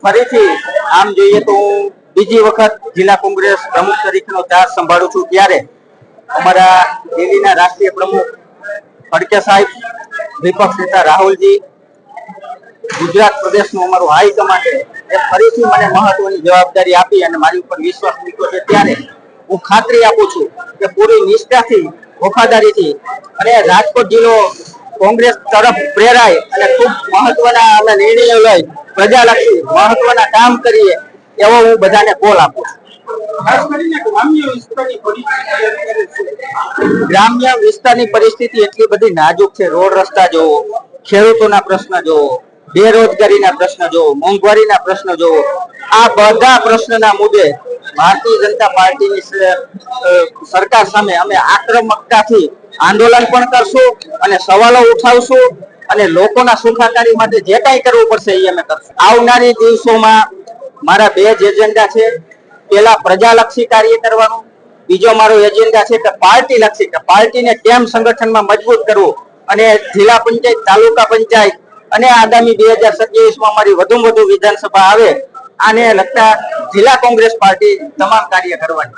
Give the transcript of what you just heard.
ફરીથી આમ જોઈએ તો હું બીજી વખત જિલ્લા કોંગ્રેસ પ્રમુખ તરીકેનો ચાર્જ સંભાળું છું ત્યારે અમારા દિલ્હીના રાષ્ટ્રીય પ્રમુખ ખડકે સાહેબ, વિપક્ષ નેતા રાહુલજી, ગુજરાત પ્રદેશનું અમારું હાઈકમાન્ડ એ ફરીથી મને મહત્વની જવાબદારી આપી અને મારી ઉપર વિશ્વાસ મૂક્યો છે ત્યારે હું ખાતરી આપું છું કે પૂરી નિષ્ઠાથી, વફાદારીથી અને રાજકોટ જિલ્લો કોંગ્રેસ તરફ પ્રેરાય અને ખૂબ મહત્વના અમે નિર્ણયો લઈ પ્રજાલક્ષી મહત્વના કામ કરીએ એવો હું બધાને કોલ આપું છું। ગ્રામ્ય વિસ્તારની પરિસ્થિતિ એટલી બધી નાજુક છે। રોડ રસ્તા જોવો, ખેડૂતોના પ્રશ્ન જોવો, બેરોજગારીના પ્રશ્ન જોવો, મોંઘવારીના પ્રશ્ન જોવો, આ બધા પ્રશ્નના મુદ્દે ભારતીય જનતા પાર્ટીની સરકાર સામે અમે આક્રમકતાથી આંદોલન પણ કરશું અને સવાલો ઉઠાવશું અને લોકોના સુખાકારી માટે જે કંઈ કરવું પડશે એ અમે કરશું। આવનારી દિવસોમાં મારા બે જ એજન્ડા છે। પહેલા પ્રજાલક્ષી કાર્ય કરવાનું, બીજો મારો એજન્ડા છે કે પાર્ટી લક્ષી, કે પાર્ટીને કેમ સંગઠનમાં મજબૂત કરવું અને જિલ્લા પંચાયત, તાલુકા પંચાયત અને આગામી 2027માં અમારી વધુમાં વધુ વિધાનસભા આવે આને લગતા જિલ્લા કોંગ્રેસ પાર્ટી તમામ કાર્ય કરવાની।